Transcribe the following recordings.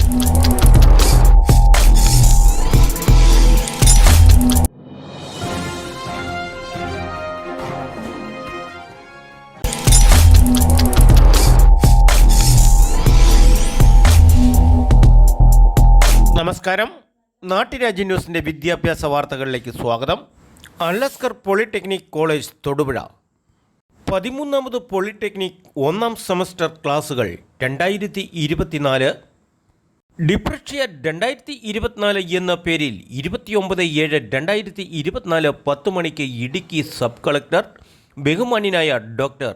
നമസ്കാരം. നാട്ടുരാജ്യ ന്യൂസിൻ്റെ വിദ്യാഭ്യാസ വാർത്തകളിലേക്ക് സ്വാഗതം. അല്ലസ്കർ പോളിടെക്നിക് കോളേജ് തൊടുപുഴ 13ാമത് പോളിടെക്നിക് 1ാം സെമസ്റ്റർ ക്ലാസുകൾ 2024 ഡിപ്രഷ്യ 2024 എന്ന പേരിൽ 29/7/2024 10 മണിക്ക് ഇടുക്കി സബ് കളക്ടർ ബഹുമാന്യനായ ഡോക്ടർ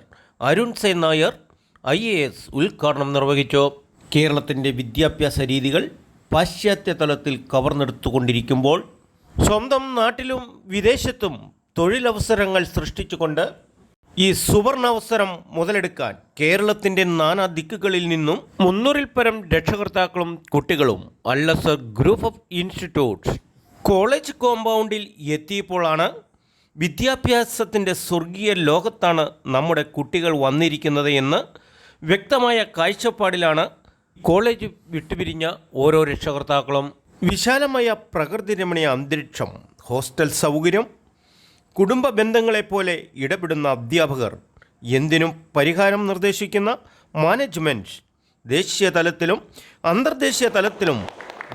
അരുൺ സെ നായർ IAS ഉദ്ഘാടനം നിർവഹിച്ചു. കേരളത്തിൻ്റെ വിദ്യാഭ്യാസ രീതികൾ പാശ്ചാത്യ തലത്തിൽ കവർന്നെടുത്തുകൊണ്ടിരിക്കുമ്പോൾ സ്വന്തം നാട്ടിലും വിദേശത്തും തൊഴിലവസരങ്ങൾ സൃഷ്ടിച്ചുകൊണ്ട് ഈ സുവർണാവസരം മുതലെടുക്കാൻ കേരളത്തിൻ്റെ നാനാ ദിക്കുകളിൽ നിന്നും 300-ൽ പരം രക്ഷകർത്താക്കളും കുട്ടികളും അല്ലസർ ഗ്രൂപ്പ് ഓഫ് ഇൻസ്റ്റിറ്റ്യൂട്ട്സ് കോളേജ് കോമ്പൗണ്ടിൽ എത്തിയപ്പോഴാണ് വിദ്യാഭ്യാസത്തിൻ്റെ സ്വർഗീയ ലോകത്താണ് നമ്മുടെ കുട്ടികൾ വന്നിരിക്കുന്നത് എന്ന് വ്യക്തമായ കാഴ്ചപ്പാടിലാണ് കോളേജ് വിട്ടുപിരിഞ്ഞ ഓരോ രക്ഷകർത്താക്കളും. വിശാലമായ പ്രകൃതി രമണീയ അന്തരീക്ഷം, ഹോസ്റ്റൽ സൗകര്യം, കുടുംബ ബന്ധങ്ങളെപ്പോലെ ഇടപെടുന്ന അധ്യാപകർ, എന്തിനും പരിഹാരം നിർദ്ദേശിക്കുന്ന മാനേജ്മെൻറ്റ്, ദേശീയ തലത്തിലും അന്തർദേശീയ തലത്തിലും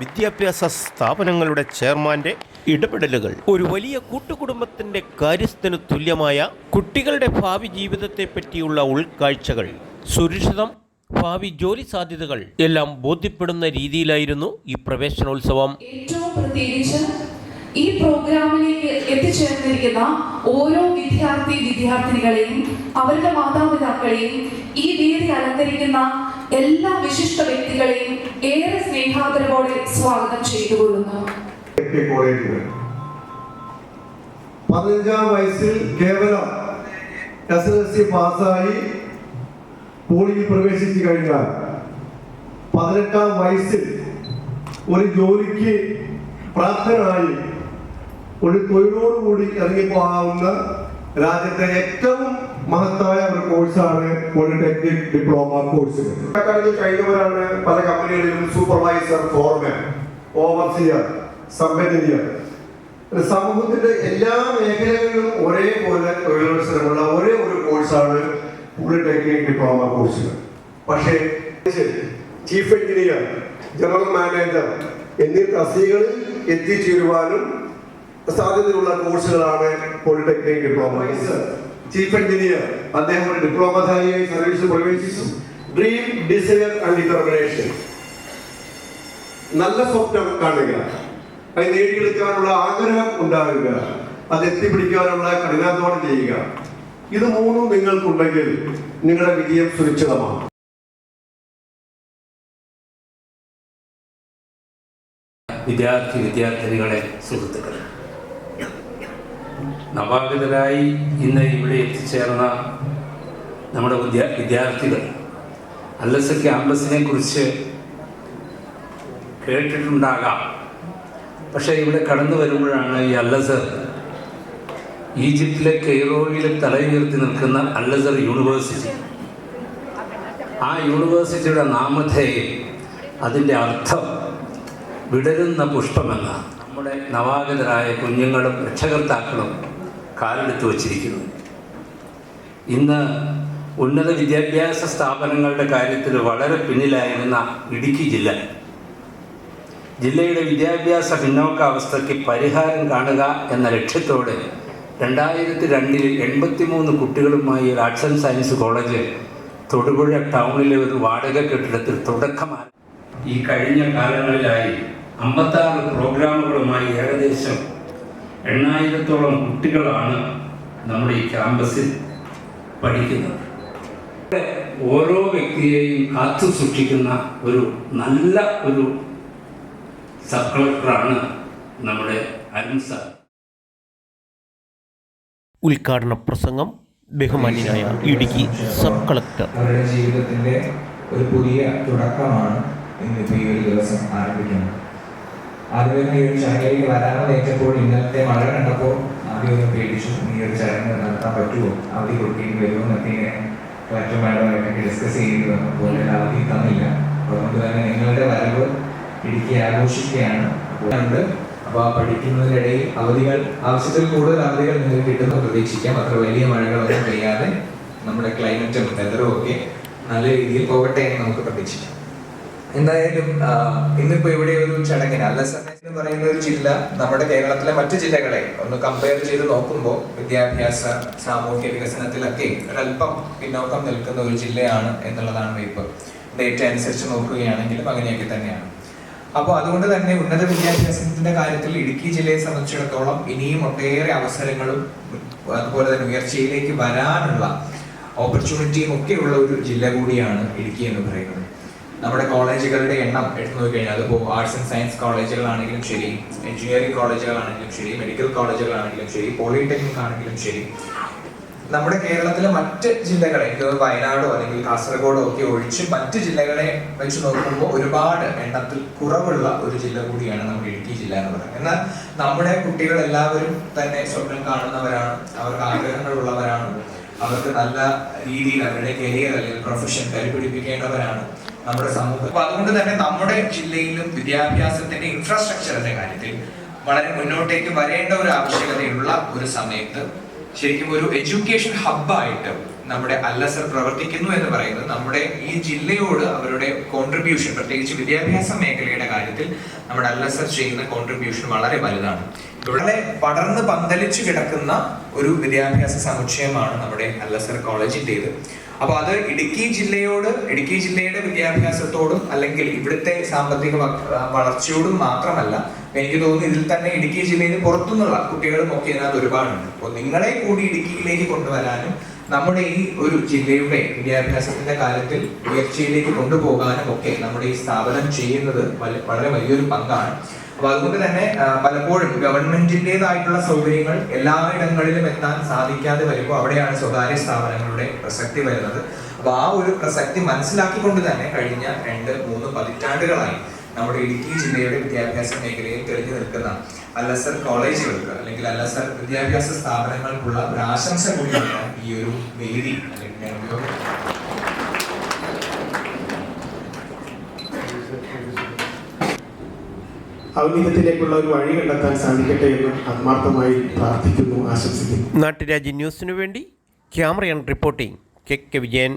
വിദ്യാഭ്യാസ സ്ഥാപനങ്ങളുടെ ചെയർമാൻ്റെ ഇടപെടലുകൾ, ഒരു വലിയ കൂട്ടുകുടുംബത്തിൻ്റെ കാര്യസ്ഥന് തുല്യമായ കുട്ടികളുടെ ഭാവി ജീവിതത്തെപ്പറ്റിയുള്ള ഉൾക്കാഴ്ചകൾ, സുരക്ഷിതം, ഭാവി ജോലി സാധ്യതകൾ എല്ലാം ബോധ്യപ്പെടുന്ന രീതിയിലായിരുന്നു ഈ പ്രവേശനോത്സവം. ഏറ്റവും പ്രത്യേകിച്ച് ഈ പ്രോഗ്രാമിലേക്ക് എത്തിച്ചേർന്നിരിക്കുന്ന ഓരോ വിദ്യാർത്ഥിനികളെയും അവരുടെ മാതാപിതാക്കളെയും ഈ വേദി അലങ്കരിക്കുന്ന എല്ലാ വിശിഷ്ട വ്യക്തികളെയും ഏറെ സ്നേഹാദരവോടെ സ്വാഗതം ചെയ്തുകൊള്ളുന്നു. 15-ാം വയസ്സിൽ കേവലം SSLC പാസ്സായി പോളിയിൽ പ്രവേശിച്ചു കഴിഞ്ഞാൽ 18-ാം വയസ്സിൽ ഒരു ജോലിക്ക് പ്രാപ്തനായി ഒരു തൊഴിലോടുകൂടി ഇറങ്ങിപ്പോകാവുന്ന രാജ്യത്തെ ഏറ്റവും മഹത്തായ ഒരു കോഴ്സാണ് പോളിടെക്നിക് ഡിപ്ലോമ കോഴ്സ്. കഴിഞ്ഞവരാണ് പല കമ്പനികളിലും supervisor, foreman, overseer, sub engineer. സമൂഹത്തിന്റെ എല്ലാ മേഖലകളിലും ഒരേപോലെ തൊഴിലവസരമുള്ള ഒരേ ഒരു കോഴ്സാണ് പോളിടെക്നിക് ഡിപ്ലോമ കോഴ്സുകൾ. പക്ഷേ ചീഫ് എഞ്ചിനീയർ, ജനറൽ മാനേജർ എന്നീ തസ്തികകളിൽ എത്തിച്ചേരുവാനും സാധ്യതയുള്ള കോഴ്സുകളാണ് പോളിടെക്നിക് ഡിപ്ലോമ. ചീഫ് എഞ്ചിനീയർ അദ്ദേഹം ഒരു ഡിപ്ലോമധാരിയായി സർവീസിൽ പ്രവേശിച്ചു. ഡ്രീം, ഡിസയർ ആൻഡ് ഡിറ്റർമിനേഷൻ, നല്ല സ്വപ്നം കാണുക, അത് നേടിയെടുക്കാനുള്ള ആഗ്രഹം ഉണ്ടാകുക, അത് എത്തിപ്പിടിക്കാനുള്ള കഠിനാധ്വാനം ചെയ്യുക. ഇത് മൂന്നും നിങ്ങൾക്കുണ്ടെങ്കിൽ നിങ്ങളുടെ വിജയം സുരക്ഷിതമാണ്. വിദ്യാർത്ഥിനികളെ, സുഹൃത്തുക്കളെ, നവാഗതരായി ഇന്ന് ഇവിടെ എത്തിച്ചേർന്ന നമ്മുടെ വിദ്യാർത്ഥികൾ അല്ലസർ ക്യാമ്പസിനെ കുറിച്ച് കേട്ടിട്ടുണ്ടാകാം. പക്ഷേ ഇവിടെ കടന്നു വരുമ്പോഴാണ് ഈ അല്ലസർ, ഈജിപ്തിലെ കെയ്റോയിലെ തലയുയർത്തി നിൽക്കുന്ന അല്ലസർ യൂണിവേഴ്സിറ്റി, ആ യൂണിവേഴ്സിറ്റിയുടെ നാമധേയം, അതിൻ്റെ അർത്ഥം വിടരുന്ന പുഷ്പമെന്ന നമ്മുടെ നവാഗതരായ കുഞ്ഞുങ്ങളും രക്ഷകർത്താക്കളും കാലെടുത്ത് വച്ചിരിക്കുന്നു. ഇന്ന് ഉന്നത വിദ്യാഭ്യാസ സ്ഥാപനങ്ങളുടെ കാര്യത്തിൽ വളരെ പിന്നിലായിരുന്ന ഇടുക്കി ജില്ലയുടെ വിദ്യാഭ്യാസ പിന്നോക്കാവസ്ഥയ്ക്ക് പരിഹാരം കാണുക എന്ന ലക്ഷ്യത്തോടെ 2002 83 കുട്ടികളുമായി ഒരു arts and science college Thodupuzha ടൗണിലെ ഒരു വാടക കെട്ടിടത്തിൽ തുടക്കമായി ഈ കഴിഞ്ഞ കാലങ്ങളിലായി 56 പ്രോഗ്രാമുകളുമായി ഏകദേശം 8000-ഓളം കുട്ടികളാണ് നമ്മുടെ ഈ ക്യാമ്പസിൽ പഠിക്കുന്നത്. ഓരോ വ്യക്തിയെയും കാത്തു സൂക്ഷിക്കുന്ന ഒരു നല്ല ഒരു സബ് കളക്ടറാണ് നമ്മുടെ അരുൺ സാർ. ഉദ്ഘാടന പ്രസംഗം ബഹുമാന്യനായ ഇടുക്കി സബ് കളക്ടർ. അവരുടെ ജീവിതത്തിൻ്റെ ഒരു പുതിയ തുടക്കമാണ് ഇന്നിപ്പോൾ ഈ ഒരു ദിവസം ആരംഭിക്കുന്നത്. ആദ്യമേ ഈ ഒരു ചടങ്ങിലേക്ക് വരാമെന്ന് ഏറ്റപ്പോൾ ഇന്നത്തെ മഴ കണ്ടപ്പോൾ ആദ്യം ഒന്ന് പേടിച്ചു. ഈ ഒരു ചടങ്ങ് നടത്താൻ പറ്റുമോ, അവധി കൊടുക്കേണ്ടി വരുമോ എന്നൊക്കെ ഇങ്ങനെ കളക്ടർ മാഡമായിട്ടൊക്കെ ഡിസ്കസ് ചെയ്യേണ്ടി വന്നപ്പോൾ അവധി തന്നില്ല. അതുകൊണ്ട് തന്നെ നിങ്ങളുടെ വരവ് ഇടുക്കി ആഘോഷിക്കുകയാണ്. അപ്പോൾ ആ പഠിക്കുന്നതിനിടയിൽ അവധികൾ, ആവശ്യത്തിൽ കൂടുതൽ അവധികൾ നിങ്ങൾക്ക് കിട്ടുന്ന പ്രതീക്ഷിക്കാം. അത്ര വലിയ മഴകളൊന്നും പെയ്യാതെ നമ്മുടെ ക്ലൈമറ്റും വെതറും ഒക്കെ നല്ല രീതിയിൽ പോകട്ടെ എന്ന് നമുക്ക് പ്രതീക്ഷിക്കാം. എന്തായാലും ഇന്നിപ്പോ ഇവിടെ ഒരു ചടങ്ങിന് അല്ലസർ എന്ന് പറയുന്ന ഒരു ജില്ല നമ്മുടെ കേരളത്തിലെ മറ്റു ജില്ലകളെ ഒന്ന് കമ്പയർ ചെയ്ത് നോക്കുമ്പോൾ വിദ്യാഭ്യാസ സാമൂഹ്യ വികസനത്തിലൊക്കെ ഒരല്പം പിന്നോക്കം നിൽക്കുന്ന ഒരു ജില്ലയാണ് എന്നുള്ളതാണ് ഇപ്പോൾ ഡേറ്റ അനുസരിച്ച് നോക്കുകയാണെങ്കിലും അങ്ങനെയൊക്കെ തന്നെയാണ്. അപ്പോൾ അതുകൊണ്ട് തന്നെ ഉന്നത വിദ്യാഭ്യാസത്തിന്റെ കാര്യത്തിൽ ഇടുക്കി ജില്ലയെ സംബന്ധിച്ചിടത്തോളം ഇനിയും ഒട്ടേറെ അവസരങ്ങളും അതുപോലെ തന്നെ ഉയർച്ചയിലേക്ക് വരാനുള്ള ഓപ്പർച്യൂണിറ്റിയും ഒക്കെ ഉള്ള ഒരു ജില്ല കൂടിയാണ് ഇടുക്കി എന്ന് പറയുന്നത്. നമ്മുടെ കോളേജുകളുടെ എണ്ണം എടുത്തു നോക്കിക്കഴിഞ്ഞാൽ അതിപ്പോൾ ആർട്സ് ആൻഡ് സയൻസ് കോളേജുകളാണെങ്കിലും ശരി, എഞ്ചിനീയറിംഗ് കോളേജുകളാണെങ്കിലും ശരി, മെഡിക്കൽ കോളേജുകളാണെങ്കിലും ശരി, പോളിടെക്നിക് ആണെങ്കിലും ശരി, നമ്മുടെ കേരളത്തിലെ മറ്റ് ജില്ലകളെ, എനിക്ക് വയനാടോ അല്ലെങ്കിൽ കാസർഗോഡോ ഒക്കെ ഒഴിച്ച് മറ്റ് ജില്ലകളെ വെച്ച് നോക്കുമ്പോൾ ഒരുപാട് എണ്ണത്തിൽ കുറവുള്ള ഒരു ജില്ല കൂടിയാണ് നമ്മുടെ ഇടുക്കി ജില്ല എന്ന് പറയുന്നത്. എന്നാൽ നമ്മുടെ കുട്ടികൾ എല്ലാവരും തന്നെ സ്വപ്നം കാണുന്നവരാണ്, അവർക്ക് ആഗ്രഹങ്ങളുള്ളവരാണ്, അവർക്ക് നല്ല രീതിയിൽ അവരുടെ കരിയർ അല്ലെങ്കിൽ പ്രൊഫഷൻ കരുപിടിപ്പിക്കേണ്ടവരാണ് നമ്മുടെ സമൂഹം. അപ്പൊ അതുകൊണ്ട് തന്നെ നമ്മുടെ ജില്ലയിലും വിദ്യാഭ്യാസത്തിന്റെ ഇൻഫ്രാസ്ട്രക്ചറിന്റെ കാര്യത്തിൽ വളരെ മുന്നോട്ടേക്ക് വരേണ്ട ഒരു ആവശ്യകതയുള്ള ഒരു സമയത്ത് ശരിക്കും ഒരു എഡ്യൂക്കേഷൻ ഹബ്ബായിട്ട് നമ്മുടെ അല്ലസർ പ്രവർത്തിക്കുന്നു എന്ന് പറയുന്നത് നമ്മുടെ ഈ ജില്ലയോട് അവരുടെ കോൺട്രിബ്യൂഷൻ, പ്രത്യേകിച്ച് വിദ്യാഭ്യാസ മേഖലയുടെ കാര്യത്തിൽ നമ്മുടെ അല്ലസർ ചെയ്യുന്ന കോൺട്രിബ്യൂഷൻ വളരെ വലുതാണ്. ഇവിടെ പടർന്ന് പന്തലിച്ചു കിടക്കുന്ന ഒരു വിദ്യാഭ്യാസ സമുച്ചയമാണ് നമ്മുടെ അല്ലസർ കോളേജിൻ്റെത്. അപ്പൊ അത് ഇടുക്കി ജില്ലയുടെ വിദ്യാഭ്യാസത്തോടും അല്ലെങ്കിൽ ഇവിടുത്തെ സാമ്പത്തിക വളർച്ചയോടും മാത്രമല്ല, എനിക്ക് തോന്നുന്നു ഇതിൽ തന്നെ ഇടുക്കി ജില്ലയിൽ പുറത്തുനിന്നുള്ള കുട്ടികളും ഒക്കെ ഇതിനകത്ത് ഒരുപാടുണ്ട്. അപ്പോൾ നിങ്ങളെ കൂടി ഇടുക്കിയിലേക്ക് കൊണ്ടുവരാനും നമ്മുടെ ഈ ഒരു ജില്ലയുടെ വിദ്യാഭ്യാസത്തിന്റെ കാര്യത്തിൽ ഉയർച്ചയിലേക്ക് കൊണ്ടുപോകാനും ഒക്കെ നമ്മുടെ ഈ സ്ഥാപനം ചെയ്യുന്നത് വളരെ വലിയൊരു പങ്കാണ്. അപ്പൊ അതുകൊണ്ട് തന്നെ പലപ്പോഴും ഗവൺമെന്റിൻ്റെതായിട്ടുള്ള സൗകര്യങ്ങൾ എല്ലായിടങ്ങളിലും എത്താൻ സാധിക്കാതെ വരുമ്പോൾ അവിടെയാണ് സ്വകാര്യ സ്ഥാപനങ്ങളുടെ പ്രസക്തി വരുന്നത്. അപ്പൊ ആ ഒരു പ്രസക്തി മനസ്സിലാക്കിക്കൊണ്ട് തന്നെ കഴിഞ്ഞ 2-3 പതിറ്റാണ്ടുകളായി നമ്മുടെ ഇടുക്കി ജില്ലയുടെ വിദ്യാഭ്യാസ മേഖലയിൽ തെളിഞ്ഞു നിൽക്കുന്ന അല്ലസർ കോളേജുകൾക്ക് അല്ലെങ്കിൽ അല്ലസർ വിദ്യാഭ്യാസ സ്ഥാപനങ്ങൾക്കുള്ള ഒരു ആശംസ കൂടിയാണ് ഈ ഒരു വേദി അല്ലെങ്കിൽ ഞാൻ ഉപയോഗപ്പെടുത്തുന്നത്. ഔന്നത്യത്തിലേക്കുള്ള ഒരു വഴി കണ്ടെത്താൻ സാധിക്കട്ടെ എന്ന് ആത്മാർത്ഥമായി പ്രാർത്ഥിക്കുന്നു, ആശംസിക്കുന്നു. നാട്ടുരാജ്യ ന്യൂസിനു വേണ്ടി camera and reporting K Vijayan.